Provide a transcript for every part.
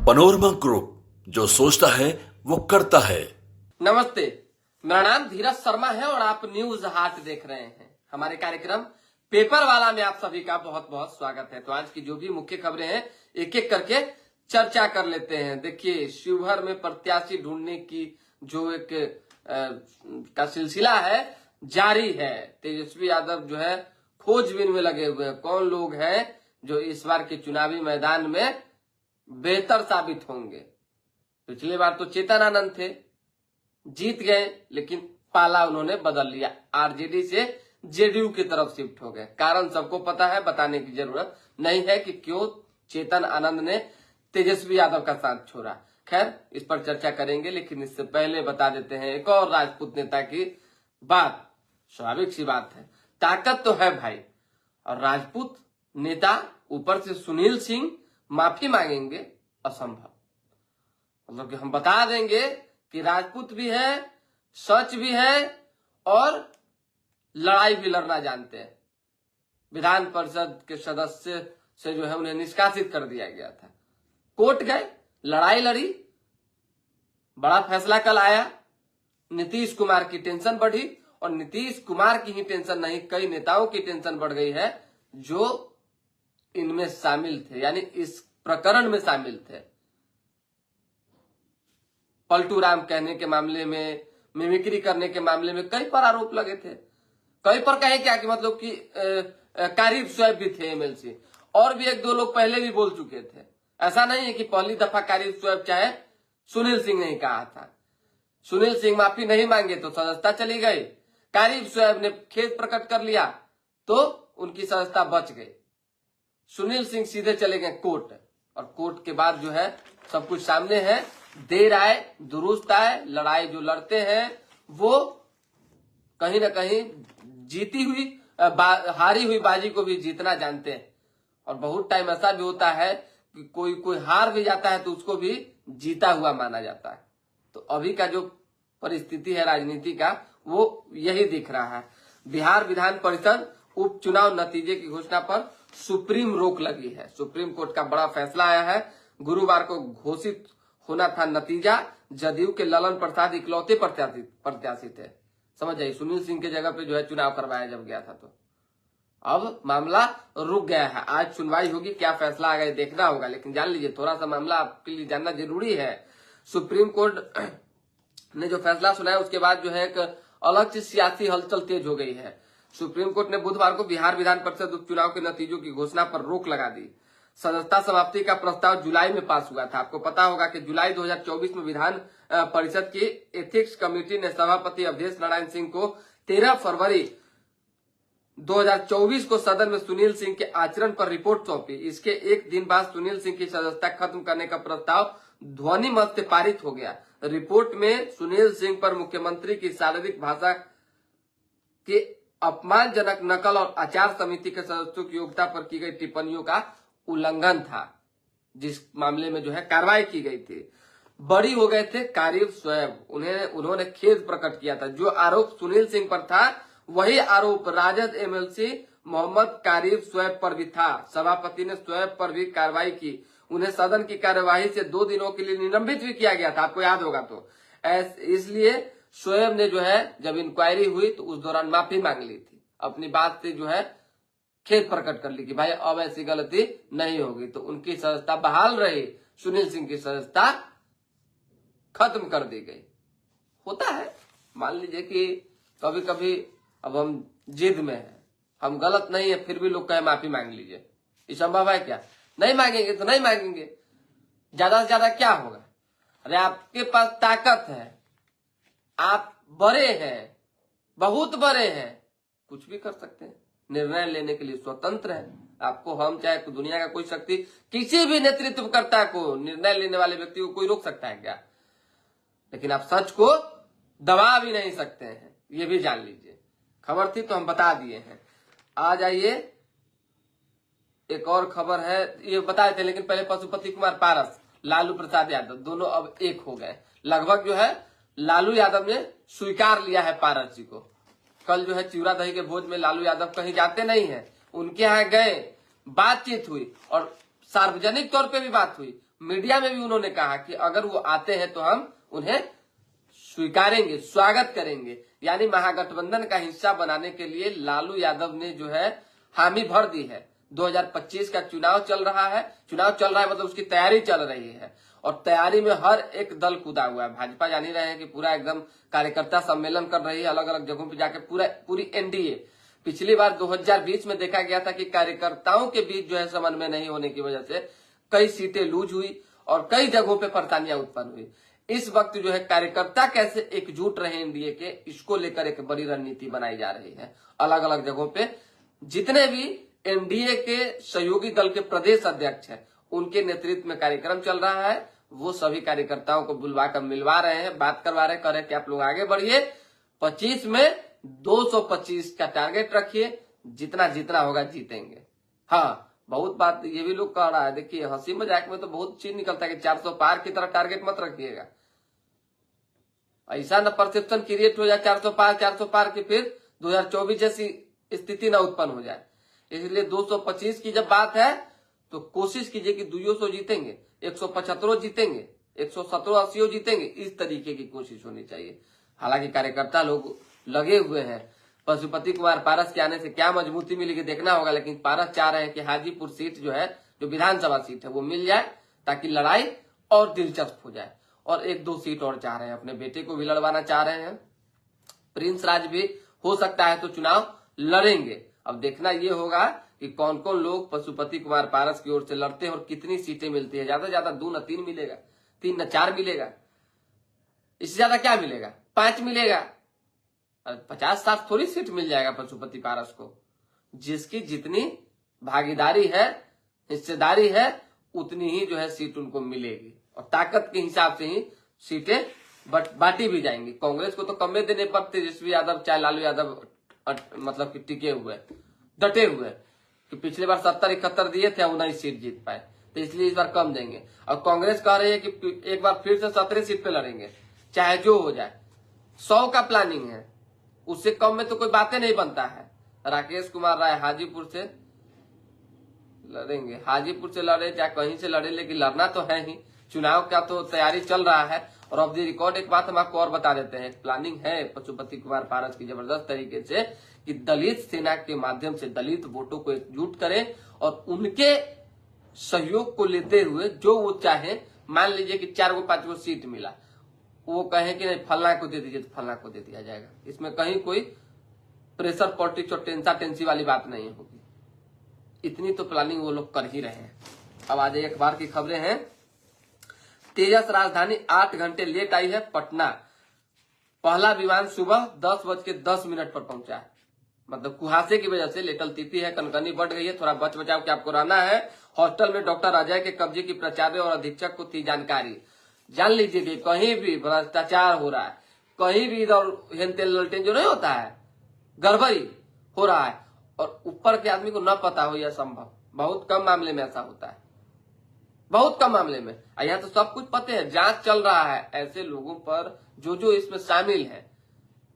Panorama group, जो सोचता है वो करता है। नमस्ते, मेरा नाम धीरज शर्मा है और आप न्यूज हाट देख रहे हैं। हमारे कार्यक्रम पेपर वाला में आप सभी का बहुत बहुत स्वागत है। तो आज की जो भी मुख्य खबरें हैं एक एक करके चर्चा कर लेते हैं। देखिए, शिवहर में प्रत्याशी ढूंढने की जो एक का सिलसिला है जारी है। तेजस्वी यादव जो है खोजबीन में लगे हुए हैं। कौन लोग हैं जो इस बार के चुनावी मैदान में बेहतर साबित होंगे। पिछली बार तो चेतन आनंद थे, जीत गए, लेकिन पाला उन्होंने बदल लिया, आरजेडी से जेडीयू की तरफ शिफ्ट हो गए। कारण सबको पता है, बताने की जरूरत नहीं है कि क्यों चेतन आनंद ने तेजस्वी यादव का साथ छोड़ा। खैर, इस पर चर्चा करेंगे, लेकिन इससे पहले बता देते हैं एक और राजपूत नेता की बात। स्वाभाविक सी बात है, ताकत तो है भाई, और राजपूत नेता ऊपर से सुनील सिंह माफी मांगेंगे, असंभव। मतलब कि हम बता देंगे कि राजपूत भी है, सच भी है और लड़ाई भी लड़ना जानते हैं। विधान परिषद के सदस्य से जो है उन्हें निष्कासित कर दिया गया था, कोर्ट गए, लड़ाई लड़ी, बड़ा फैसला कल आया। नीतीश कुमार की टेंशन बढ़ी, और नीतीश कुमार की ही टेंशन नहीं, कई नेताओं की टेंशन बढ़ गई है जो इनमें शामिल थे, यानी इस प्रकरण में शामिल थे। पलटू राम कहने के मामले में, मिमिक्री करने के मामले में कई पर आरोप लगे थे। कई पर कहे क्या कि मतलब कि कारिब शोएब भी थे एमएलसी, और भी एक दो लोग पहले भी बोल चुके थे। ऐसा नहीं है कि पहली दफा कारिब शोएब चाहे सुनील सिंह ने कहा था। सुनील सिंह माफी नहीं मांगे तो सदस्यता चली गई, कारिब शोएब ने खेद प्रकट कर लिया तो उनकी सदस्यता बच गई। सुनील सिंह सीधे चले गए कोर्ट, और कोर्ट के बाद जो है सब कुछ सामने है। देर आए दुरुस्त आए, लड़ाई जो लड़ते हैं वो कहीं ना कहीं जीती हुई हारी हुई बाजी को भी जीतना जानते हैं। और बहुत टाइम ऐसा भी होता है कि कोई हार भी जाता है तो उसको भी जीता हुआ माना जाता है। तो अभी का जो परिस्थिति है राजनीति का, वो यही दिख रहा है। बिहार विधान परिषद उपचुनाव नतीजे की घोषणा पर सुप्रीम रोक लगी है। सुप्रीम कोर्ट का बड़ा फैसला आया है। गुरुवार को घोषित होना था नतीजा। जदयू के ललन प्रसाद इकलौते प्रत्याशी थे, समझ जाइए। सुनील सिंह के जगह पे जो है चुनाव करवाया जब गया था, तो अब मामला रुक गया है। आज सुनवाई होगी, क्या फैसला आ गया देखना होगा, लेकिन जान लीजिए थोड़ा सा मामला आपके लिए जानना जरूरी है। सुप्रीम कोर्ट ने जो फैसला सुनाया उसके बाद जो है एक अलग से सियासी हलचल तेज हो गई है। सुप्रीम कोर्ट ने बुधवार को बिहार विधान परिषद उपचुनाव के नतीजों की घोषणा पर रोक लगा दी। सदस्यता समाप्ति का प्रस्ताव जुलाई में पास हुआ था। आपको पता होगा कि जुलाई 2024 में विधान परिषद की एथिक्स कमेटी ने सभापति अवधेश नारायण सिंह को 13 फरवरी 2024 को सदन में सुनील सिंह के आचरण पर रिपोर्ट सौंपी। इसके एक दिन बाद सुनील सिंह की सदस्यता खत्म करने का प्रस्ताव ध्वनि मत से पारित हो गया। रिपोर्ट में सुनील सिंह पर मुख्यमंत्री की शारीरिक भाषा के अपमानजनक नकल और आचार समिति के सदस्यों की योग्यता पर की गई टिप्पणियों का उल्लंघन था, जिस मामले में जो है कार्रवाई की गई थी। बरी हो गए थे कारिब शोएब, उन्होंने खेद प्रकट किया था। जो आरोप सुनील सिंह पर था वही आरोप राजद एमएलसी मोहम्मद कारिब शोएब पर भी था। सभापति ने शोएब पर भी कार्रवाई की। उन्हें सदन की कार्यवाही से 2 दिनों के लिए निलंबित भी किया गया था, आपको याद होगा। तो इसलिए शोएब ने जो है जब इंक्वायरी हुई तो उस दौरान माफी मांग ली थी, अपनी बात से जो है खेद प्रकट कर ली कि भाई अब ऐसी गलती नहीं होगी। तो उनकी सदस्यता बहाल रही, सुनील सिंह की सदस्यता खत्म कर दी गई। होता है, मान लीजिए कि कभी कभी अब हम जिद में हैं, हम गलत नहीं है, फिर भी लोग कहे माफी मांग लीजिए, ये संभव है क्या? नहीं मांगेंगे तो नहीं मांगेंगे, ज्यादा से ज्यादा क्या होगा? अरे आपके पास ताकत है, आप बड़े हैं, बहुत बड़े हैं, कुछ भी कर सकते हैं, निर्णय लेने के लिए स्वतंत्र है। आपको हम चाहे दुनिया का कोई शक्ति किसी भी नेतृत्वकर्ता को, निर्णय लेने वाले व्यक्ति को कोई रोक सकता है क्या? लेकिन आप सच को दबा भी नहीं सकते हैं, ये भी जान लीजिए। खबर थी तो हम बता दिए हैं। आ जाइए, एक और खबर है, ये बताए थे, लेकिन पहले पशुपति कुमार पारस, लालू प्रसाद यादव दोनों अब एक हो गए। लगभग जो है लालू यादव ने स्वीकार लिया है पारस जी को। कल जो है चिवड़ा दही के भोज में लालू यादव कहीं जाते नहीं है, उनके यहाँ गए, बातचीत हुई और सार्वजनिक तौर पे भी बात हुई। मीडिया में भी उन्होंने कहा कि अगर वो आते हैं तो हम उन्हें स्वीकारेंगे, स्वागत करेंगे। यानी महागठबंधन का हिस्सा बनाने के लिए लालू यादव ने जो है हामी भर दी है। 2025 का चुनाव चल रहा है, मतलब उसकी तैयारी चल रही है और तैयारी में हर एक दल कूदा हुआ है। भाजपा जान ही रहे हैं कि पूरा एकदम कार्यकर्ता सम्मेलन कर रही है, अलग अलग जगहों पर जाके पूरी एनडीए। पिछली बार 2020 में देखा गया था कि कार्यकर्ताओं के बीच जो है समन्वय नहीं होने की वजह से कई सीटें लूज हुई और कई जगहों पे परेशानियां उत्पन्न हुई। इस वक्त जो है कार्यकर्ता कैसे एकजुट रहे एनडीए के, इसको लेकर एक बड़ी रणनीति बनाई जा रही है। अलग अलग जगहों पे जितने भी एनडीए के सहयोगी दल के प्रदेश अध्यक्ष हैं, उनके नेतृत्व में कार्यक्रम चल रहा है। वो सभी कार्यकर्ताओं को बुलवा कर मिलवा रहे हैं, बात करवा रहे हैं, कह रहे हैं कि आप लोग आगे बढ़िए। 25 में 225 का टारगेट रखिए, जितना जितना होगा जीतेंगे। हाँ, बहुत बात ये भी लोग कह रहा है, देखिए हंसी मजाक में तो बहुत चीज निकलता है कि 400 पार की तरह टारगेट मत रखिएगा। ऐसा न परसेप्शन क्रिएट हो जाए 400 पार की फिर 2024 जैसी स्थिति न उत्पन्न हो जाए। इसलिए 225 की जब बात है तो कोशिश कीजिए कि 200 जीतेंगे, 175 जीतेंगे, 117-80 जीतेंगे, इस तरीके की कोशिश होनी चाहिए। हालांकि कार्यकर्ता लोग लगे हुए हैं। पशुपति कुमार पारस के आने से क्या मजबूती मिलेगी देखना होगा, लेकिन पारस चाह रहे हैं कि हाजीपुर सीट जो है, जो विधानसभा सीट है, वो मिल जाए ताकि लड़ाई और दिलचस्प हो जाए। और 1-2 सीट और चाह रहे हैं, अपने बेटे को भी लड़वाना चाह रहे हैं। प्रिंस राज भी हो सकता है तो चुनाव लड़ेंगे। अब देखना ये होगा कि कौन कौन लोग पशुपति कुमार पारस की ओर से लड़ते हैं और कितनी सीटें मिलती है। ज्यादा से ज्यादा 2 न 3 मिलेगा, 3 न 4 मिलेगा, इससे ज्यादा क्या मिलेगा, 5 मिलेगा। 50-60 थोड़ी सीट मिल जाएगा पशुपति पारस को। जिसकी जितनी भागीदारी है, हिस्सेदारी है, उतनी ही जो है सीट उनको मिलेगी और ताकत के हिसाब से ही सीटें बांटी भी जाएंगी। कांग्रेस को तो कम देने पर तेजस्वी यादव चाहे लालू यादव मतलब कि टिके हुए, डटे हुए कि पिछली बार 70-71 दिए थे, 19 सीट जीत पाए, तो इसलिए इस बार कम देंगे। और कांग्रेस कह रही है कि एक बार फिर से 17 सीट पे लड़ेंगे, चाहे जो हो जाए। 100 का प्लानिंग है, उससे कम में तो कोई बातें नहीं बनता है। राकेश कुमार राय हाजीपुर से लड़ेंगे, हाजीपुर से लड़े चाहे कहीं से लड़े, लेकिन लड़ना तो है ही। चुनाव का तो तैयारी चल रहा है। और ऑफ द रिकॉर्ड एक बात हम आपको और बता देते हैं, प्लानिंग है पशुपति कुमार पारस की जबरदस्त तरीके से कि दलित सेना के माध्यम से दलित वोटों को एकजुट करें और उनके सहयोग को लेते हुए जो वो चाहे, मान लीजिए कि 4-5 सीट मिला, वो कहे कि नहीं फलना को दे दीजिए तो फलना को दे दिया जाएगा। इसमें कहीं कोई प्रेशर पॉलिटिक्स और टेंसी वाली बात नहीं होगी। इतनी तो प्लानिंग वो लोग कर ही रहे हैं। अब आज अखबार की खबरें हैं। तेजस राजधानी 8 घंटे लेट आई है पटना। पहला विमान सुबह 10:10 पर पहुंचा है। मतलब कुहासे की वजह से लेटल तिथि है, कनकनी बढ़ गई है, थोड़ा बच बचाव के आपको रहना है। हॉस्टल में डॉक्टर अजय के कब्जे की प्राचार्य और अधीक्षक को थी जानकारी। जान लीजिए कि कहीं भी भ्रष्टाचार हो रहा है, कहीं भी इधर हेनतेन ललटेन जो नहीं होता है, गड़बड़ी हो रहा है और ऊपर के आदमी को न पता हो, यह संभव। बहुत कम मामले में ऐसा होता है, बहुत कम मामले में। यहाँ तो सब कुछ पता है, जांच चल रहा है ऐसे लोगों पर जो इसमें शामिल है।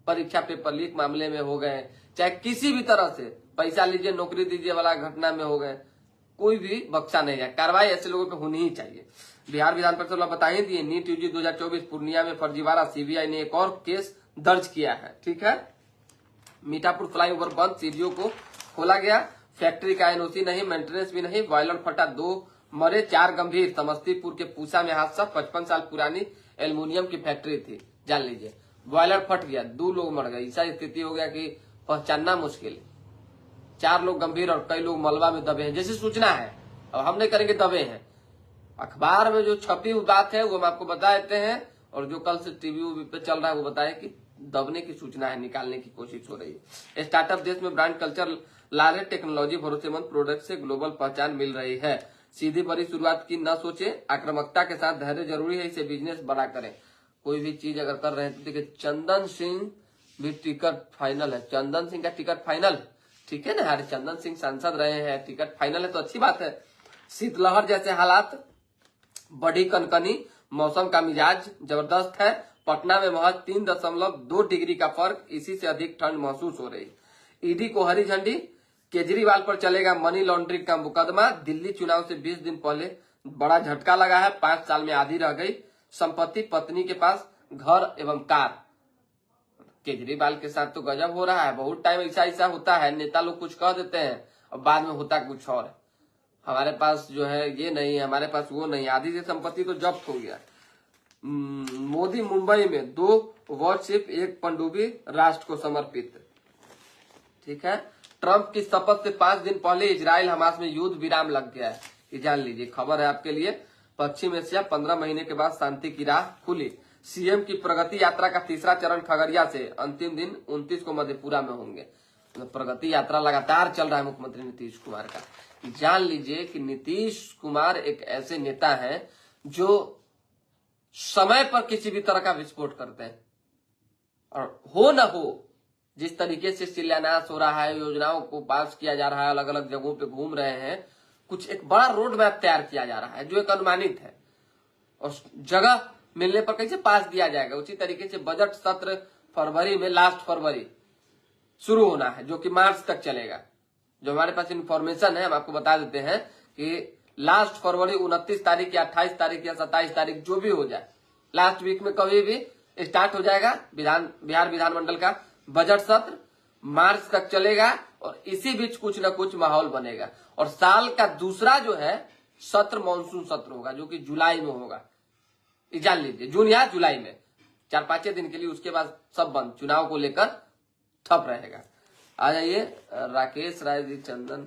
परीक्षा पेपर लीक मामले में हो गए, चाहे किसी भी तरह से पैसा लीजिए नौकरी दीजिए वाला घटना में हो गए, कोई भी बख्शा नहीं है। कार्रवाई ऐसे लोगों पे होनी ही चाहिए। बिहार विधान परिषद बता ही दिए, नीट यूजी 2024 पूर्णिया में फर्जीवाड़ा, सीबीआई ने एक और केस दर्ज किया है। ठीक है, मीठापुर फ्लाईओवर बंद, सीडीओ को खोला गया। फैक्ट्री का एनओसी नहीं, मेंटेनेंस भी नहीं, बॉयलर फटा, 2 मरे 4 गंभीर। समस्तीपुर के पूसा में हादसा, 55 साल पुरानी एल्युमिनियम की फैक्ट्री थी। जान लीजिए बॉयलर फट गया, 2 लोग मर गए। ऐसा स्थिति हो गया कि पहचानना मुश्किल। 4 लोग गंभीर और कई लोग मलबा में दबे हैं, जैसी सूचना है। अब हम नहीं करेंगे दबे हैं, अखबार में जो छपी हुई बात है वो हम आपको बता देते हैं, और जो कल से टीवी पे चल रहा है वो बताए कि दबने की सूचना है, निकालने की कोशिश हो रही है। स्टार्टअप देश में ब्रांड कल्चर ला रहे, टेक्नोलॉजी भरोसेमंद प्रोडक्ट से ग्लोबल पहचान मिल रही है। सीधी बड़ी शुरुआत की न सोचे, आक्रामकता के साथ धैर्य जरूरी है, इसे बिजनेस बड़ा करें। कोई भी चीज अगर कर रहे हैं तो देखिए, चंदन सिंह भी टिकट फाइनल है। चंदन सिंह का टिकट फाइनल, ठीक है ना यार, चंदन सिंह सांसद रहे हैं, टिकट फाइनल है तो अच्छी बात है। शीतलहर जैसे हालात, बढ़ी कनकनी, मौसम का मिजाज जबरदस्त है। पटना में महज 3.2 डिग्री का फर्क, इसी से अधिक ठंड महसूस हो रही। ईडी को हरी झंडी, केजरीवाल पर चलेगा मनी लॉन्ड्रिंग का मुकदमा। दिल्ली चुनाव से 20 दिन पहले बड़ा झटका लगा है। 5 साल में आधी रह गई संपत्ति, पत्नी के पास घर एवं कार। केजरीवाल के साथ तो गजब हो रहा है। बहुत टाइम ऐसा होता है, नेता लोग कुछ कह देते हैं और बाद में होता कुछ और है। हमारे पास जो है ये नहीं है, हमारे पास वो नहीं, आधी से संपत्ति तो जब्त हो गया। मोदी मुंबई में 2 वॉरशिप 1 पनडुब्बी राष्ट्र को समर्पित। ठीक है। ट्रंप की शपथ से 5 दिन पहले इजराइल हमास में युद्ध विराम लग गया है, ये जान लीजिए। खबर है आपके लिए। पश्चिम एशिया 15 महीने के बाद शांति की राह खुली। सीएम की प्रगति यात्रा का तीसरा चरण खगड़िया से, अंतिम दिन 29 को मधेपुरा में होंगे। प्रगति यात्रा लगातार चल रहा है मुख्यमंत्री नीतीश कुमार का। जान लीजिए कि नीतीश कुमार एक ऐसे नेता हैं जो समय पर किसी भी तरह का विस्फोट करते हैं, और हो न हो जिस तरीके से शिलान्यास हो रहा है, योजनाओं को पास किया जा रहा है, अलग अलग जगहों पे घूम रहे हैं, कुछ एक बड़ा रोड मैप तैयार किया जा रहा है जो एक अनुमानित है, और जगह मिलने पर कैसे पास दिया जाएगा। उसी तरीके से बजट सत्र फरवरी में, लास्ट फरवरी शुरू होना है, जो कि मार्च तक चलेगा। जो हमारे पास इंफॉर्मेशन है हम आपको बता देते हैं कि लास्ट फरवरी 29 तारीख या 28 तारीख या 27 तारीख जो भी हो जाए, लास्ट वीक में कभी भी स्टार्ट हो जाएगा बिहार विधानमंडल का बजट सत्र। मार्च तक चलेगा और इसी बीच कुछ न कुछ माहौल बनेगा। और साल का दूसरा जो है सत्र मानसून सत्र होगा, जो कि जुलाई में होगा। जान लीजिए, जून या जुलाई में 4-5 दिन के लिए, उसके बाद सब बंद, चुनाव को लेकर ठप रहेगा। आ जाइए, राकेश राय जी चंदन,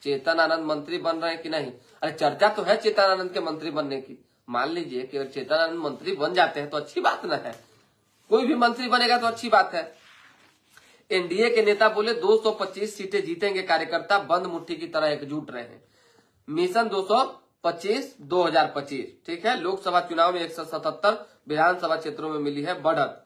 चेतन आनंद मंत्री बन रहे हैं कि नहीं? अरे चर्चा तो है चेतन आनंद के मंत्री बनने की। मान लीजिए कि अगर चेतन आनंद मंत्री बन जाते हैं तो अच्छी बात ना है, कोई भी मंत्री बनेगा तो अच्छी बात है। एनडीए के नेता बोले 225 सीटें जीतेंगे कार्यकर्ता, बंद मुट्ठी की तरह एकजुट रहे हैं। मिशन 225 2025। ठीक है। लोकसभा चुनाव में 177 विधानसभा क्षेत्रों में मिली है बढ़त,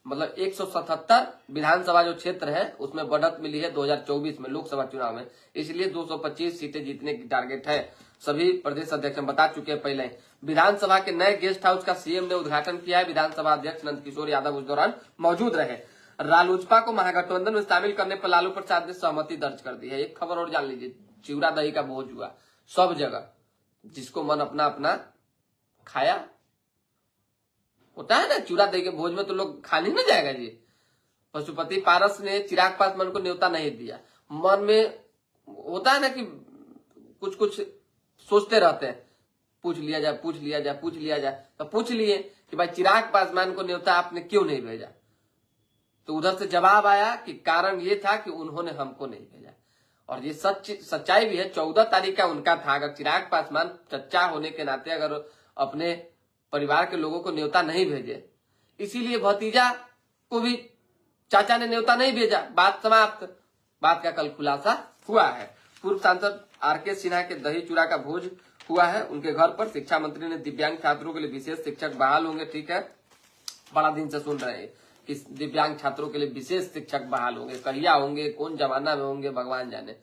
मतलब 177 विधानसभा जो क्षेत्र है उसमें बढ़त मिली है 2024 में लोकसभा चुनाव में, इसलिए 225 सीटें जीतने की टारगेट है। सभी प्रदेश अध्यक्ष बता चुके हैं पहले। विधानसभा के नए गेस्ट हाउस का सीएम ने उद्घाटन किया है। विधानसभा अध्यक्ष नंदकिशोर यादव उस दौरान मौजूद रहे। रालोजपा को महागठबंधन में शामिल करने पर लालू प्रसाद ने सहमति दर्ज कर दी है। एक खबर और जान लीजिए, चिवड़ा दही का भोज हुआ सब जगह, जिसको मन अपना अपना खाया। होता है ना, चूड़ा दही के भोज में तो लोग खा नहीं ना जाएगा जी। पशुपति पारस ने चिराग पासवान को न्योता नहीं दिया। मन में होता है ना कि कुछ कुछ सोचते रहते हैं, पूछ लिया जाए, तो पूछ लिए कि भाई चिराग पासवान को न्योता आपने क्यों नहीं भेजा? तो उधर से जवाब आया कि कारण ये था कि उन्होंने हमको नहीं भेजा। और ये सच्चाई भी है। 14 तारीख का उनका था। अगर चिराग पासवान चच्चा होने के नाते अगर अपने परिवार के लोगों को न्योता नहीं भेजे, इसीलिए भतीजा को भी चाचा ने न्योता नहीं भेजा, बात समाप्त। बात का कल खुलासा हुआ है। पूर्व सांसद आरके सिन्हा के दही चूड़ा का भोज हुआ है उनके घर पर। शिक्षा मंत्री ने दिव्यांग छात्रों के लिए विशेष शिक्षक बहाल होंगे। ठीक है, बड़ा दिन से सुन रहे हैं कि दिव्यांग छात्रों के लिए विशेष शिक्षक बहाल होंगे। कहिया होंगे, कौन जमाना में होंगे, भगवान जाने।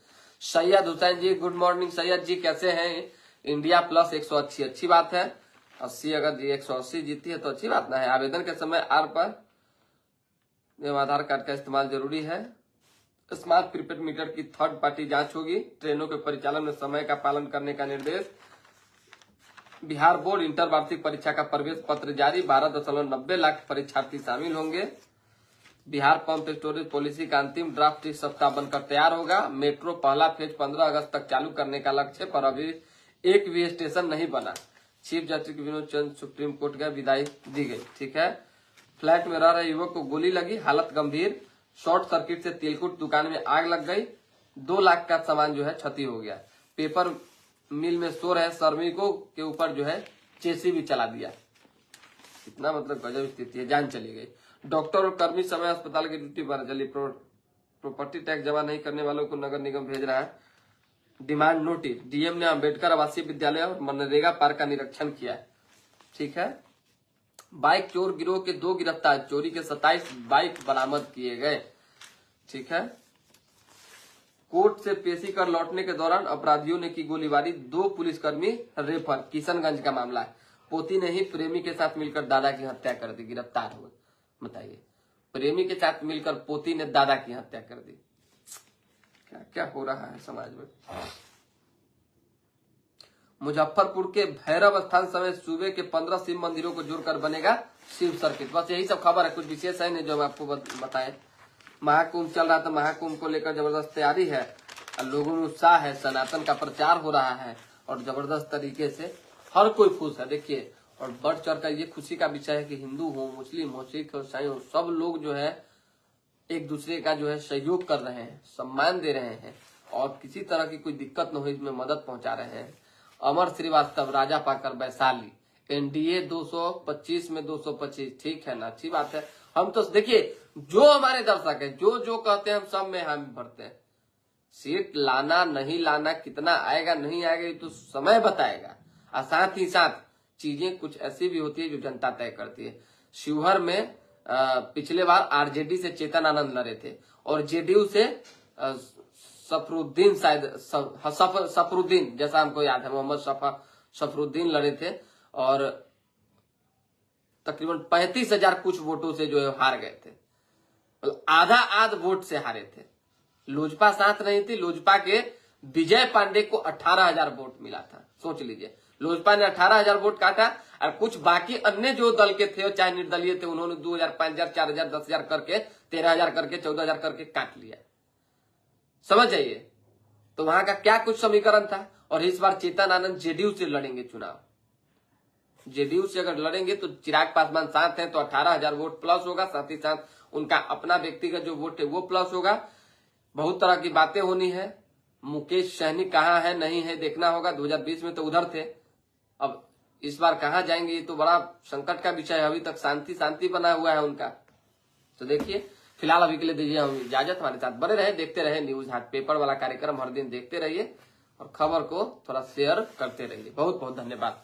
सैयद हुसैन जी, गुड मॉर्निंग सैयद जी, कैसे हैं? इंडिया प्लस 180 अच्छी बात है। 80 अगर जी 180 जीती है तो अच्छी बात ना है। आवेदन के समय आर पर आधार कार्ड का इस्तेमाल जरूरी है। स्मार्ट प्रीपेड मीटर की थर्ड पार्टी जांच होगी। ट्रेनों के परिचालन में समय का पालन करने का निर्देश। बिहार बोर्ड इंटर वार्षिक परीक्षा का प्रवेश पत्र जारी। 12.90 लाख परीक्षार्थी शामिल होंगे। बिहार पंप स्टोरेज पॉलिसी का अंतिम ड्राफ्ट इस सप्ताह बनकर तैयार होगा। मेट्रो पहला फेज 15 अगस्त तक चालू करने का लक्ष्य, पर अभी एक भी स्टेशन नहीं बना। चीफ जस्टिस विनोद चंद्र सुप्रीम कोर्ट का विदाई दी गई। ठीक है। फ्लैट में रह रहे युवक को गोली लगी, हालत गंभीर। शॉर्ट सर्किट से तिलकुट दुकान में आग लग गई। 2 लाख का सामान जो है क्षति हो गया। पेपर मिल में शोर है, श्रमिकों के ऊपर जो है चेसी भी चला दिया। इतना मतलब गजब स्थिति है, जान चली गई। डॉक्टर और कर्मी समय अस्पताल की ड्यूटी पर जली। प्रॉपर्टी टैक्स जमा नहीं करने वालों को नगर निगम भेज रहा है डिमांड नोटिस। डीएम ने अंबेडकर आवासीय विद्यालय और मनरेगा पार्क का निरीक्षण किया है। ठीक है। बाइक चोर गिरोह के 2 गिरफ्तार, चोरी के 27 बाइक बरामद किए गए। ठीक है। कोर्ट से पेशी कर लौटने के दौरान अपराधियों ने की गोलीबारी, 2 पुलिसकर्मी रेफर। किशनगंज का मामला है। पोती ने ही प्रेमी के साथ मिलकर दादा की हत्या कर दी, गिरफ्तार हुए। बताइए, प्रेमी के साथ मिलकर पोती ने दादा की हत्या कर दी। क्या क्या हो रहा है समाज में। मुजफ्फरपुर के भैरव स्थान समेत सूबे के 15 शिव मंदिरों को जोड़कर बनेगा शिव सर्किट। बस यही सब खबर है, कुछ विशेष है नहीं जो हम आपको बताए। महाकुंभ चल रहा था, महाकुंभ को लेकर जबरदस्त तैयारी है, लोगों में उत्साह है, सनातन का प्रचार हो रहा है और जबरदस्त तरीके से हर कोई खुश है। देखिए, और बढ़ चढ़ कर ये खुशी का विषय है कि हिंदू हो, मुस्लिम हो, सिख हो, ईसाई हो, सब लोग जो है एक दूसरे का जो है सहयोग कर रहे हैं, सम्मान दे रहे हैं और किसी तरह की कोई दिक्कत न हो इसमें मदद पहुंचा रहे हैं। अमर श्रीवास्तव, राजा पाकर, वैशाली, एनडीए 225 में 225, ठीक है ना, अच्छी बात है। हम तो देखिए, जो हमारे दर्शक है जो कहते हैं हम सब में हम भरते हैं। सीट लाना नहीं लाना, कितना आएगा नहीं आएगा, ये तो समय बताएगा। और साथ ही साथ चीजें कुछ ऐसी भी होती है जो जनता तय करती है। शिवहर में पिछले बार आरजेडी से चेतन आनंद लड़े थे और जेडीयू से सफरुद्दीन, शायद सफरुद्दीन जैसा हमको याद है, मोहम्मद सफरुद्दीन लड़े थे और तकरीबन 35,000 कुछ वोटों से जो है हार गए थे, मतलब आधा वोट से हारे थे। लोजपा साथ नहीं थी, लोजपा के विजय पांडे को 18,000 वोट मिला था। सोच लीजिए, लोजपा ने 18,000 वोट काटा और कुछ बाकी अन्य जो दल के थे, चाहे निर्दलीय थे, उन्होंने 2,000, 5,000, 4,000, 10,000 करके 13,000 करके 14,000 करके काट लिया। समझ जाइए, तो वहां का क्या कुछ समीकरण था। और इस बार चेतन आनंद जेडीयू से लड़ेंगे चुनाव। जेडीयू से अगर लड़ेंगे तो चिराग पासवान साथ हैं तो 18,000 वोट प्लस होगा, साथ ही साथ उनका अपना व्यक्तिगत जो वोट है वो प्लस होगा। बहुत तरह की बातें होनी है। मुकेश सहनी कहाँ है नहीं है देखना होगा। 2020 में तो उधर थे, अब इस बार कहाँ जाएंगे ये तो बड़ा संकट का विषय है। अभी तक शांति बना हुआ है उनका। तो देखिए, फिलहाल अभी के लिए दीजिए हम इजाजत। हमारे साथ बने रहे, देखते रहे न्यूज हाट पेपर वाला कार्यक्रम, हर दिन देखते रहिए और खबर को थोड़ा शेयर करते रहिए। बहुत बहुत धन्यवाद।